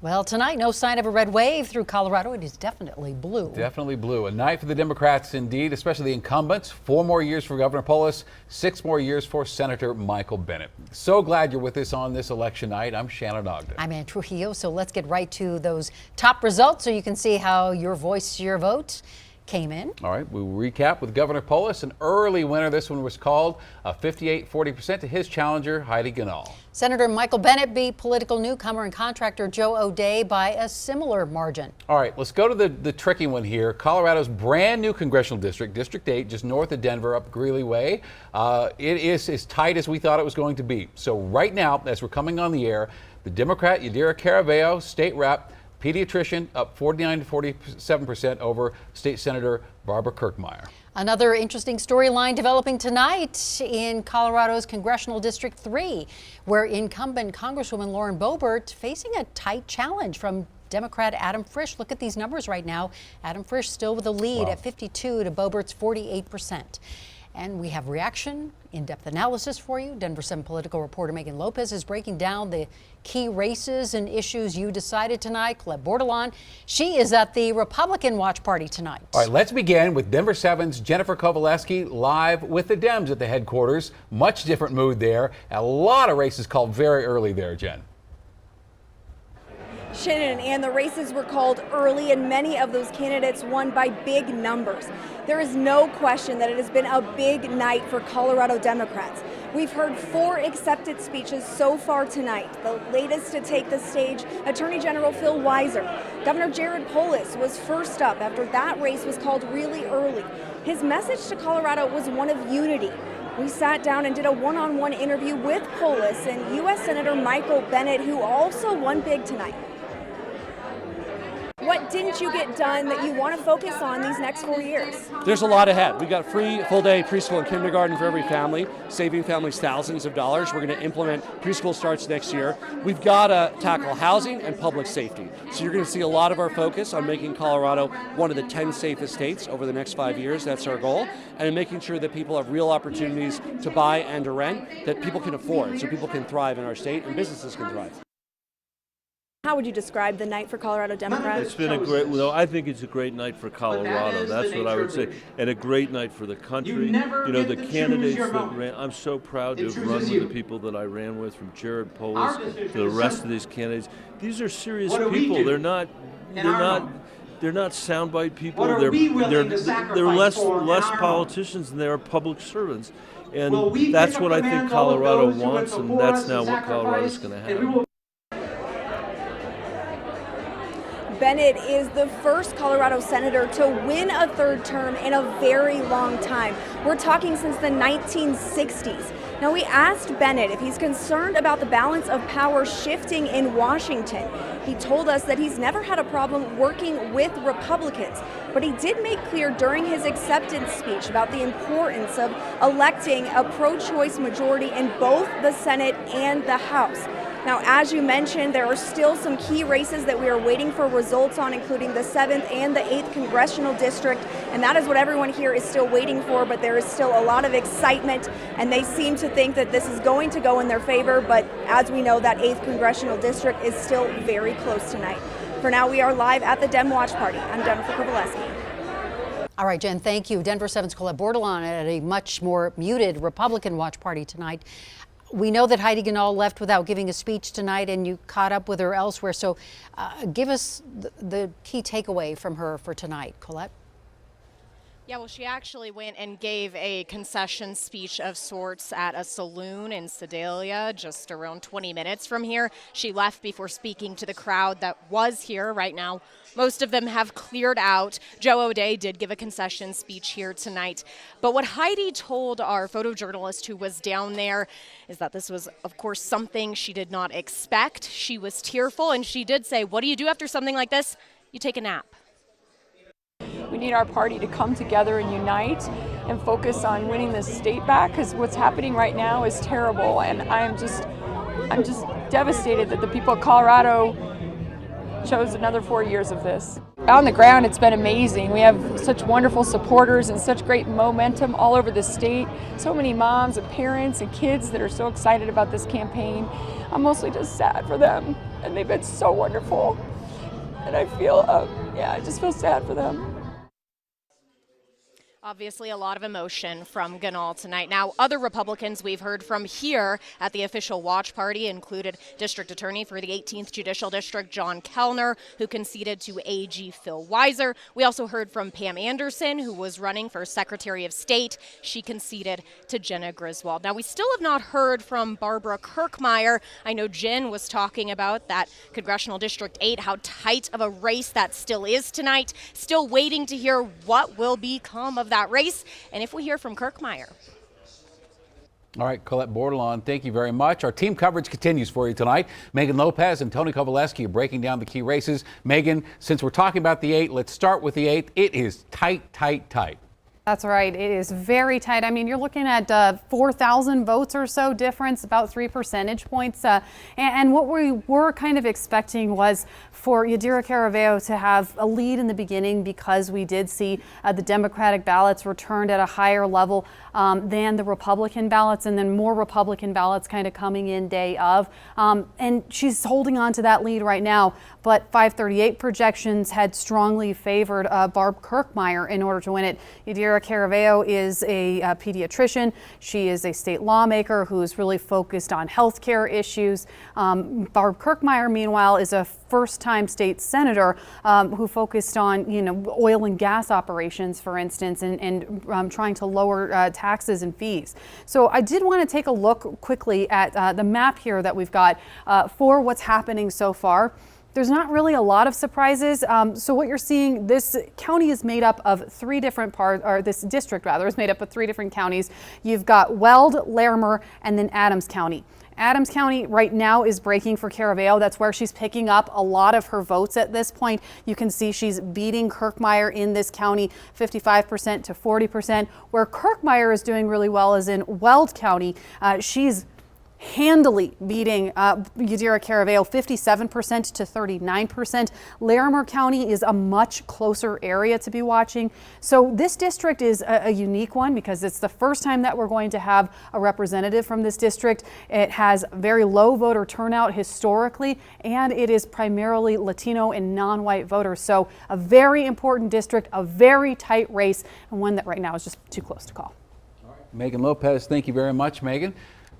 Well, tonight, no sign of a red wave through Colorado. It is definitely blue. Definitely blue. A night for the Democrats indeed, especially the incumbents. 4 more years for Governor Polis, 6 more years for Senator Michael Bennet. So glad you're with us on this election night. I'm Shannon Ogden. I'm Ann Trujillo, so let's get right to those top results so you can see how your voice, your vote came in. All right, we'll recap with Governor Polis. An early winner, this one was called, 58-40% to his challenger, Heidi Ganahl. Senator Michael Bennet beat political newcomer and contractor Joe O'Dea by a similar margin. All right, let's go to the tricky one here. Colorado's brand new congressional district, District 8, just north of Denver, up Greeley Way. It is as tight as we thought it was going to be. So right now, as we're coming on the air, the Democrat Yadira Caraveo, state rep, pediatrician, up 49 to 47% over State Senator Barbara Kirkmeyer. Another interesting storyline developing tonight in Colorado's Congressional District 3, where incumbent Congresswoman Lauren Boebert facing a tight challenge from Democrat Adam Frisch. Look at these numbers right now. Adam Frisch still with a lead at 52 to Boebert's 48%. And we have reaction, in-depth analysis for you. Denver 7 political reporter Megan Lopez is breaking down the key races and issues you decided tonight. Colette Bordelon, she is at the Republican Watch Party tonight. All right, let's begin with Denver 7's Jennifer Kovaleski live with the Dems at the headquarters. Much different mood there. A lot of races called very early there, Jen. Shannon, and the races were called early, and many of those candidates won by big numbers. There is no question that it has been a big night for Colorado Democrats. We've heard 4 accepted speeches so far tonight. The latest to take the stage, Attorney General Phil Weiser. Governor Jared Polis was first up after that race was called really early. His message to Colorado was one of unity. We sat down and did a one-on-one interview with Polis and U.S. Senator Michael Bennet, who also won big tonight. What didn't you get done that you want to focus on these next 4 years? There's a lot ahead. We've got free full-day preschool and kindergarten for every family, saving families thousands of dollars. We're going to implement preschool starts next year. We've got to tackle housing and public safety. So you're going to see a lot of our focus on making Colorado one of the 10 safest states over the next 5 years. That's our goal. And in making sure that people have real opportunities to buy and to rent that people can afford, so people can thrive in our state and businesses can thrive. How would you describe the night for Colorado Democrats? It's been a great, I think it's a great night for Colorado. That's what I would say. And a great night for the country. You know, the candidates that ran, I'm so proud to have run with the people that I ran with, from Jared Polis to the rest of these candidates. These are serious people. They're not soundbite people. They're less politicians than they are public servants. And that's what I think Colorado wants, and that's now what Colorado's going to have. Bennet is the first Colorado senator to win a third term in a very long time. We're talking since the 1960s. Now, we asked Bennet if he's concerned about the balance of power shifting in Washington. He told us that he's never had a problem working with Republicans, but he did make clear during his acceptance speech about the importance of electing a pro-choice majority in both the Senate and the House. Now, as you mentioned, there are still some key races that we are waiting for results on, including the 7th and the 8th Congressional District, and that is what everyone here is still waiting for, but there is still a lot of excitement, and they seem to think that this is going to go in their favor, but as we know, that 8th Congressional District is still very close tonight. For now, we are live at the Dem Watch Party. I'm Jennifer Kovaleski. All right, Jen, thank you. Denver 7's Colette Bordelon at a much more muted Republican Watch Party tonight. We know that Heidi Ganahl left without giving a speech tonight, and you caught up with her elsewhere. So give us the key takeaway from her for tonight, Colette. Yeah, well, she actually went and gave a concession speech of sorts at a saloon in Sedalia, just around 20 minutes from here. She left before speaking to the crowd that was here right now. Most of them have cleared out. Joe O'Dea did give a concession speech here tonight. But what Heidi told our photojournalist who was down there is that this was, of course, something she did not expect. She was tearful, and she did say, what do you do after something like this? You take a nap. We need our party to come together and unite and focus on winning this state back, because what's happening right now is terrible, and I'm just devastated that the people of Colorado chose another 4 years of this. On the ground, it's been amazing. We have such wonderful supporters and such great momentum all over the state. So many moms and parents and kids that are so excited about this campaign. I'm mostly just sad for them, and they've been so wonderful. And I feel, I just feel sad for them. Obviously, a lot of emotion from Ganal tonight. Now, other Republicans we've heard from here at the official watch party included District Attorney for the 18th Judicial District, John Kellner, who conceded to AG Phil Weiser. We also heard from Pam Anderson, who was running for Secretary of State. She conceded to Jenna Griswold. Now, we still have not heard from Barbara Kirkmeyer. I know Jen was talking about that Congressional District 8, how tight of a race that still is tonight. Still waiting to hear what will become of that race, and if we hear from Kirkmeyer. All right, Colette Bordelon, thank you very much. Our team coverage continues for you tonight. Megan Lopez and Tony Kovaleski are breaking down the key races. Megan, since we're talking about the 8, let's start with the 8. It is tight, tight, tight. That's right. It is very tight. I mean, you're looking at 4,000 votes or so difference, about 3 percentage points. And what we were kind of expecting was for Yadira Caraveo to have a lead in the beginning, because we did see the Democratic ballots returned at a higher level than the Republican ballots, and then more Republican ballots kind of coming in day of. And she's holding on to that lead right now. But 538 projections had strongly favored Barb Kirkmeyer in order to win it. Yadira Caraveo is a pediatrician. She is a state lawmaker who's really focused on healthcare issues. Barb Kirkmeyer, meanwhile, is a first-time state senator who focused on, oil and gas operations, for instance, and trying to lower taxes and fees. So I did want to take a look quickly at the map here that we've got for what's happening so far. There's not really a lot of surprises. So what you're seeing, this county is made up of 3 different parts, or this district rather, is made up of 3 different counties. You've got Weld, Larimer, and then Adams County. Adams County right now is breaking for Caraveo. That's where she's picking up a lot of her votes at this point. You can see she's beating Kirkmeyer in this county 55% to 40%. Where Kirkmeyer is doing really well is in Weld County. She's handily beating Yadira Caraveo 57% to 39%. Larimer County is a much closer area to be watching. So this district is a unique one because it's the first time that we're going to have a representative from this district. It has very low voter turnout historically, and it is primarily Latino and non-white voters. So a very important district, a very tight race, and one that right now is just too close to call. All right. Megan Lopez, thank you very much, Megan.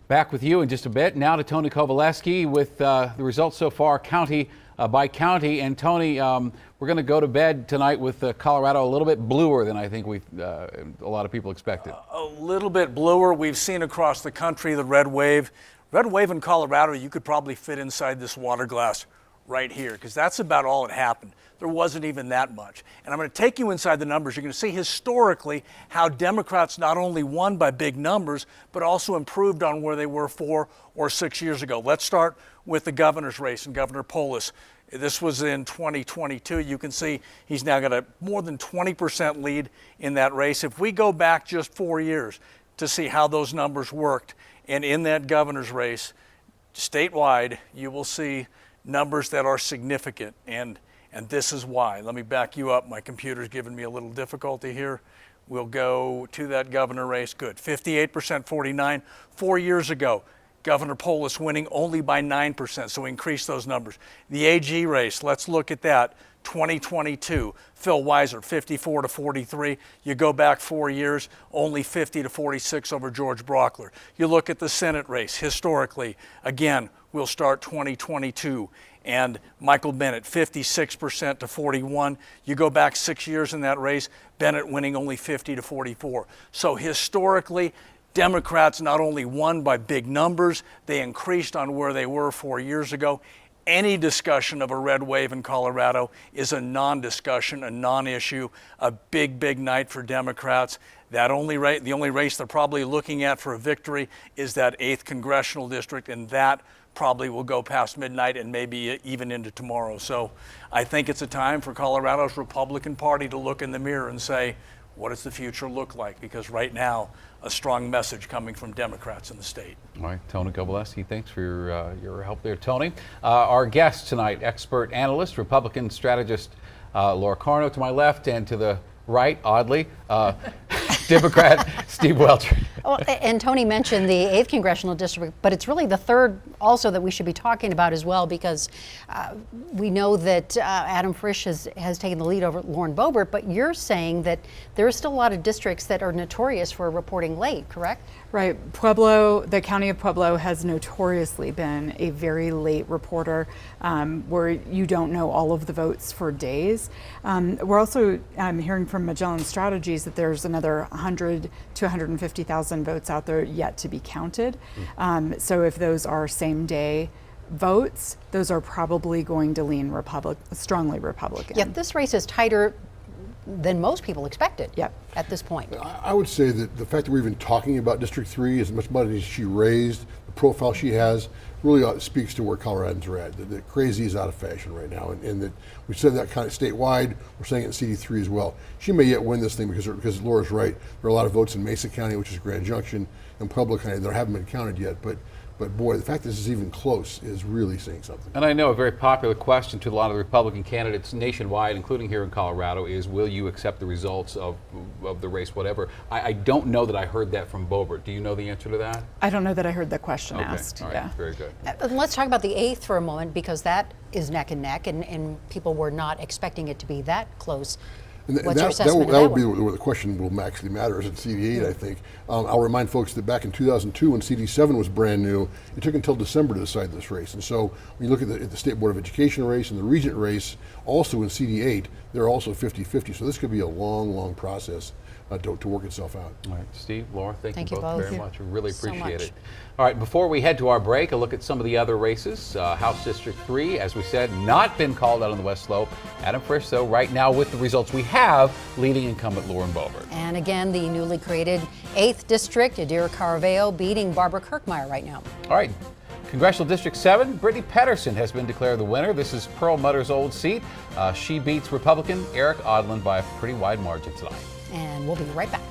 Back with you in just a bit. Now to Tony Kovaleski with the results so far, county by county. And Tony, we're going to go to bed tonight with Colorado a little bit bluer than I think a lot of people expected. A little bit bluer. We've seen across the country the red wave. Red wave in Colorado, you could probably fit inside this water glass right here, because that's about all that happened. There wasn't even that much. And I'm going to take you inside the numbers. You're going to see historically how Democrats not only won by big numbers, but also improved on where they were 4 or 6 years ago. Let's start with the governor's race and Governor Polis. This was in 2022. You can see he's now got a more than 20% lead in that race. If we go back just 4 years to see how those numbers worked, and in that governor's race, statewide, you will see numbers that are significant, and this is why. Let me back you up. My computer's giving me a little difficulty here. We'll go to that governor race. Good. 58%, 49. 4 years ago, Governor Polis winning only by 9%, so increase those numbers. The AG race, let's look at that. 2022, Phil Weiser, 54 to 43. You go back 4 years, only 50 to 46 over George Brockler. You look at the Senate race, historically, again, we'll start 2022. And Michael Bennet, 56% to 41. You go back 6 years in that race, Bennet winning only 50 to 44. So historically, Democrats not only won by big numbers, they increased on where they were 4 years ago. Any discussion of a red wave in Colorado is a non-discussion, a non-issue, a big, big night for Democrats. The only race they're probably looking at for a victory is that 8th congressional district, and that probably will go past midnight and maybe even into tomorrow. So I think it's a time for Colorado's Republican Party to look in the mirror and say, what does the future look like? Because right now, a strong message coming from Democrats in the state. All right, Tony Kovaleski, thanks for your help there, Tony. Our guest tonight, expert analyst, Republican strategist Laura Carno to my left, and to the right, oddly, Democrat Steve Welcher. Oh, and Tony mentioned the 8th congressional district, but it's really the 3rd also that we should be talking about as well, because we know that Adam Frisch has taken the lead over Lauren Boebert, but you're saying that there are still a lot of districts that are notorious for reporting late, correct? Right. Pueblo, the county of Pueblo has notoriously been a very late reporter, where you don't know all of the votes for days. We're also hearing from Magellan Strategies that there's another 100 to 150,000 votes out there yet to be counted. So if those are same day votes, those are probably going to lean strongly Republican. Yet this race is tighter than most people expected. Yep. At this point. I would say that the fact that we're even talking about District 3, as much money as she raised, the profile she has, really speaks to where Coloradans are at. That crazy is out of fashion right now, and that we said that kind of statewide. We're saying it in CD3 as well. She may yet win this thing because Laura's right. There are a lot of votes in Mesa County, which is Grand Junction, and Pueblo County that haven't been counted yet. But boy, the fact that this is even close is really saying something. And I know a very popular question to a lot of the Republican candidates nationwide, including here in Colorado, is will you accept the results of the race, whatever? I don't know that I heard that from Boebert. Do you know the answer to that? I don't know that I heard the question asked. All right. Yeah. Very good. Let's talk about the 8th for a moment, because that is neck and neck, and people were not expecting it to be that close. And What's your that assessment will of be that one? where the question will actually matter, is at CD8, I think. I'll remind folks that back in 2002, when CD7 was brand new, it took until December to decide this race. And so when you look at the State Board of Education race and the Regent race, also in CD8, they're also 50-50. So this could be a long, long process to work itself out. All right, Steve, Laura, thank you both very much. We really So appreciate much. it. All right, before we head to our break, a look at some of the other races. House District 3, as we said, not been called out on the West Slope. Adam Frisch, though, right now with the results we have, leading incumbent Lauren Boebert. And again, the newly created 8th district, Yadira Caraveo beating Barbara Kirkmeyer right now. All right, Congressional District 7, Brittany Pedersen has been declared the winner. This is Pearl Mutter's old seat. She beats Republican Eric Odland by a pretty wide margin tonight. And we'll be right back.